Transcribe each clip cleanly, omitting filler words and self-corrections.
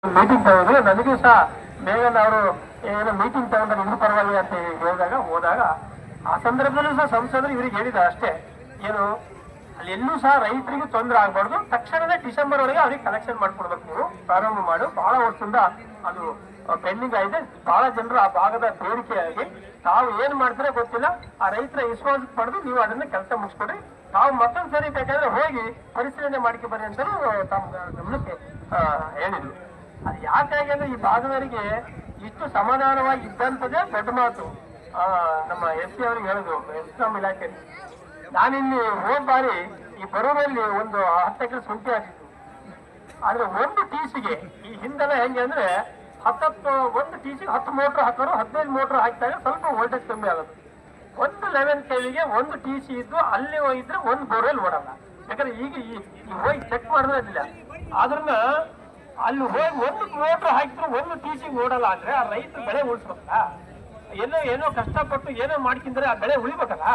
Meeting ತಗೊಂಡ್ರು ನನಗೂ ಸಹ ಮೇಘನ್ ಅವರು ಏನೋ ಮೀಟಿಂಗ್ ತಗೊಂಡ್ರೆ ಇದ್ರ ಪರವಾಗಿ ಅಂತ ಹೇಳಿದಾಗ ಹೋದಾಗ ಆ ಸಂದರ್ಭದಲ್ಲೂ ಸಹ ಸಂಸದರು ಇವ್ರಿಗೆ ಹೇಳಿದ ಅಷ್ಟೇ ಏನು ಅಲ್ಲಿ ಎಲ್ಲೂ ಸಹ ರೈತರಿಗೂ ತೊಂದರೆ ಆಗ್ಬಾರ್ದು, ತಕ್ಷಣವೇ ಡಿಸೆಂಬರ್ ಒಳಗೆ ಅವ್ರಿಗೆ ಕಲೆಕ್ಷನ್ ಮಾಡ್ಕೊಡ್ಬೇಕು, ನೀವು ಪ್ರಾರಂಭ ಮಾಡು. ಬಹಳ ವರ್ಷದಿಂದ ಅದು ಪೆಂಡಿಂಗ್ ಆಗಿದೆ, ಬಹಳ ಜನರು ಆ ಭಾಗದ ಬೇಡಿಕೆಯಾಗಿ ತಾವು ಏನ್ ಮಾಡ್ತಾರೆ ಗೊತ್ತಿಲ್ಲ, ಆ ರೈತರ ವಿಶ್ವಾಸ ಪಡೆದು ನೀವು ಅದನ್ನ ಕೆಲಸ ಮುಗಿಸ್ಕೊಡ್ರಿ, ತಾವು ಮತ್ತೊಂದ್ ಸರಿ ಬೇಕಾದ್ರೆ ಹೋಗಿ ಪರಿಶೀಲನೆ ಮಾಡ್ಕೊ ಬರ್ರಿ ಅಂತಲೂ ತಮ್ಮ ಗಮನಕ್ಕೆ ಹೇಳಿದ್ರು. ಅದು ಯಾಕಾಗಿ ಅಂದ್ರೆ ಈ ಭಾಗದವರಿಗೆ ಇಷ್ಟು ಸಮಾಧಾನವಾಗಿ ಇದ್ದಂಥದ್ದೇ ದೊಡ್ಡ ಮಾತು. ನಮ್ಮ ಎಸ್ ಪಿ ಅವ್ರಿಗೆ ಹೇಳಿದ್ರು, ಎಸ್ಕಾಂ ಇಲಾಖೆ, ನಾನಿಲ್ಲಿ ಹೋದ ಬಾರಿ ಈ ಬರೂರಲ್ಲಿ ಒಂದು 10 ಎಕರೆ ಶುಂಠಿ ಹಾಕಿತ್ತು. ಆದ್ರೆ ಒಂದು ಟಿಸಿಗೆ ಈ ಹಿಂದೆಲ್ಲ ಹೆಂಗೆ ಅಂದ್ರೆ ಒಂದು ಟಿಸಿಗೆ 10 ಮೋಟರ್ ಹಾಕೋರು, 15 ಮೋಟರ್ ಹಾಕಿದಾಗ ಸ್ವಲ್ಪ ವೋಲ್ಟೇಜ್ ಕಮ್ಮಿ ಆಗೋದು. ಒಂದು 11 ಕೆವಿಗೆ ಒಂದು ಟಿಸಿ ಇದ್ದು ಅಲ್ಲಿ ಹೋಗಿದ್ರೆ ಒಂದು ಬೋರ್ವೆಲ್ ಓಡಲ್ಲ. ಯಾಕಂದ್ರೆ ಈಗ ಹೋಗಿ ಚೆಕ್ ಮಾಡಿದ್ರೆ ಆದ್ರನ್ನ ಅಲ್ಲಿ ಹೋಗಿ ಒಂದು ಮೋಟರ್ ಹಾಕಿದ್ರು ಒಂದು ಟಿಸಿಗೆ ಓಡಲ್ಲ ಅಂದ್ರೆ ಆ ರೈತರು ಬೆಳೆ ಉಳಿಸ್ಬೇಕಲ್ಲ. ಏನೋ ಕಷ್ಟಪಟ್ಟು ಏನೋ ಮಾಡ್ಕಿಂದ್ರೆ ಆ ಬೆಳೆ ಉಳಿಬೇಕಲ್ಲ.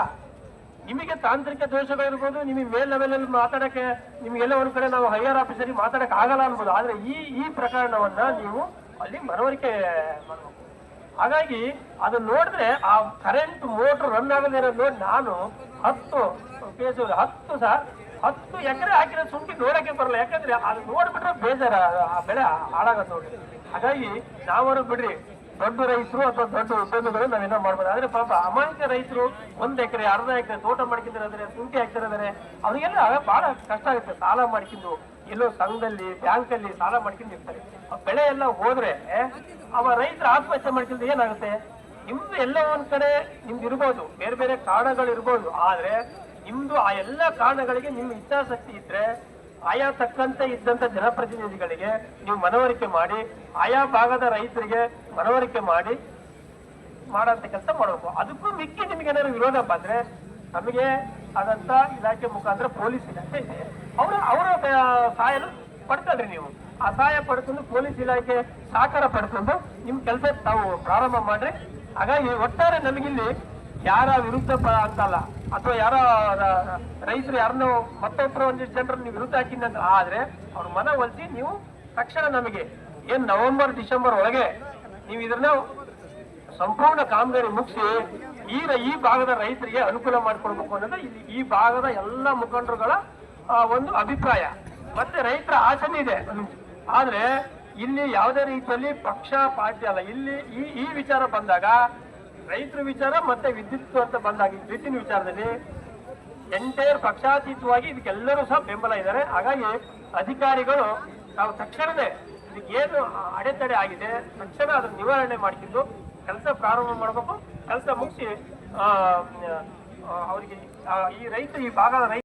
ನಿಮಗೆ ತಾಂತ್ರಿಕ ದೋಷಗಳಿರ್ಬೋದು, ನಿಮಗೆ ಮೇಲ್ ಲೆವೆಲಲ್ಲಿ ಮಾತಾಡಕ್ಕೆ ನಿಮ್ಗೆಲ್ಲ ಒಂದ್ ಕಡೆ ನಾವು ಹೈಯರ್ ಆಫೀಸರಿಗೆ ಮಾತಾಡಕ್ಕೆ ಆಗಲ್ಲ ಅನ್ಬೋದು. ಆದ್ರೆ ಈ ಪ್ರಕರಣವನ್ನ ನೀವು ಅಲ್ಲಿ ಮನವರಿಕೆ ಮಾಡಬೇಕು. ಹಾಗಾಗಿ ಅದು ನೋಡಿದ್ರೆ ಆ ಕರೆಂಟ್ ಮೋಟರ್ ರನ್ ಆಗದೇ ಇರೋದು ನೋಡಿ ನಾನು 10 ಎಕರೆ ಹಾಕಿರೋ ಶುಂಠಿ ನೋಡಕ್ಕೆ ಬರಲ್ಲ. ಯಾಕಂದ್ರೆ ಅದು ನೋಡ್ಬಿಟ್ರೆ ಬೇಜಾರ, ಆ ಬೆಳೆ ಹಾಳಾಗತ್ತೆ ನೋಡಿ. ಹಾಗಾಗಿ ನಾವರು ಬಿಡ್ರಿ, ದೊಡ್ಡ ರೈತರು ಅಥವಾ ದೊಡ್ಡ ಉದ್ಯಮಿಗಳು ನಾವೇನೋ ಮಾಡ್ಬೋದು. ಆದ್ರೆ ಪಾಪ ಅಮಾಯಕ ರೈತರು 1 ಎಕರೆ 1/2 ಎಕರೆ ತೋಟ ಮಾಡ್ಕೊಂಡಿರೋದ್ರೆ, ಶುಂಠಿ ಹಾಕ್ತಿರೋದ್ರೆ, ಅವ್ರಿಗೆಲ್ಲ ಬಹಳ ಕಷ್ಟ ಆಗುತ್ತೆ. ಸಾಲ ಮಾಡ್ಕೊಂಡು ಎಲ್ಲೋ ಸಂಘದಲ್ಲಿ ಬ್ಯಾಂಕಲ್ಲಿ ಸಾಲ ಮಾಡ್ಕೊಂಡಿರ್ತಾರೆ. ಆ ಬೆಳೆ ಎಲ್ಲ ಹೋದ್ರೆ ಅವ ರೈತರ ಆತ್ಮಹತ್ಯೆ ಮಾಡ್ಕೊಂಡು ಏನಾಗುತ್ತೆ? ನಿಮ್ದು ಎಲ್ಲ ಒಂದ್ ಕಡೆ ನಿಮ್ದು ಇರ್ಬೋದು, ಬೇರೆ ಬೇರೆ ಕಾರಣಗಳು ಇರ್ಬೋದು. ಆದ್ರೆ ನಿಮ್ದು ಆ ಎಲ್ಲ ಕಾರಣಗಳಿಗೆ ನಿಮ್ಮ ಇಚ್ಛಾಶಕ್ತಿ ಇದ್ರೆ ಆಯಾ ತಕ್ಕಂತೆ ಇದ್ದಂತ ಜನಪ್ರತಿನಿಧಿಗಳಿಗೆ ನೀವು ಮನವರಿಕೆ ಮಾಡಿ, ಆಯಾ ಭಾಗದ ರೈತರಿಗೆ ಮನವರಿಕೆ ಮಾಡಿ ಮಾಡಂತ ಕೆಲಸ ಮಾಡಬೇಕು. ಅದಕ್ಕೂ ಮಿಕ್ಕಿ ನಿಮ್ಗೆ ಏನಾದ್ರು ವಿರೋಧ ಬಂದ್ರೆ ನಮಗೆ ಆದಂತ ಇಲಾಖೆ ಮುಖಾಂತರ ಪೊಲೀಸ್ ಇಲಾಖೆ ಇದೆ, ಅವರ ಸಹಾಯ ಪಡ್ಕೊಳ್ರಿ. ನೀವು ಆ ಸಹಾಯ ಪಡ್ಕೊಂಡು ಪೊಲೀಸ್ ಇಲಾಖೆ ಸಹಕಾರ ಪಡ್ಕೊಂಡು ನಿಮ್ ಕೆಲಸ ತಾವು ಪ್ರಾರಂಭ ಮಾಡ್ರಿ. ಹಾಗಾಗಿ ಒಟ್ಟಾರೆ ನಮಗಿಲ್ಲಿ ಯಾರ ವಿರುದ್ಧ ಅಂತಲ್ಲ, ಅಥವಾ ಯಾರ ರೈತರು ಯಾರನ್ನೋ ಮತ್ತೊಬ್ಬರ ಒಂದಿಷ್ಟು ಜನರು ನೀವು ವಿರುದ್ಧ ಹಾಕಿದಂತ ಆದ್ರೆ ಅವ್ರ ಮನವೊಲಿಸಿ ನೀವು ತಕ್ಷಣ ನಮಗೆ ನವೆಂಬರ್ ಡಿಸೆಂಬರ್ ಒಳಗೆ ನೀವು ಇದನ್ನ ಸಂಪೂರ್ಣ ಕಾಮಗಾರಿ ಮುಗಿಸಿ ಈ ಭಾಗದ ರೈತರಿಗೆ ಅನುಕೂಲ ಮಾಡಿಕೊಡ್ಬೇಕು ಅನ್ನೋದು ಈ ಭಾಗದ ಎಲ್ಲ ಮುಖಂಡರುಗಳ ಒಂದು ಅಭಿಪ್ರಾಯ, ಮತ್ತೆ ರೈತರ ಆಸನೆ ಇದೆ. ಆದ್ರೆ ಇಲ್ಲಿ ಯಾವುದೇ ರೀತಿಯಲ್ಲಿ ಪಕ್ಷ ಪಾರ್ಟಿ ಅಲ್ಲ. ಇಲ್ಲಿ ಈ ವಿಚಾರ ಬಂದಾಗ, ರೈತರ ವಿಚಾರ ಮತ್ತೆ ವಿದ್ಯುತ್ ಅಂತ ಬಂದಾಗ, ವಿದ್ಯುತ್ತಿನ ವಿಚಾರದಲ್ಲಿ ಎಂಟೈರ್ ಪಕ್ಷಾತೀತವಾಗಿ ಇದಕ್ಕೆಲ್ಲರೂ ಸಹ ಬೆಂಬಲ ಇದ್ದಾರೆ. ಹಾಗಾಗಿ ಅಧಿಕಾರಿಗಳು ನಾವು ತಕ್ಷಣವೇ ಇದಕ್ಕೇನು ಅಡೆತಡೆ ಆಗಿದೆ ತಕ್ಷಣ ಅದನ್ನು ನಿವಾರಣೆ ಮಾಡಿಕೊಂಡು ಕೆಲಸ ಪ್ರಾರಂಭ ಮಾಡಬೇಕು. ಕೆಲಸ ಮುಗಿಸಿ ಅವರಿಗೆ ಈ ಭಾಗದ ರೈತ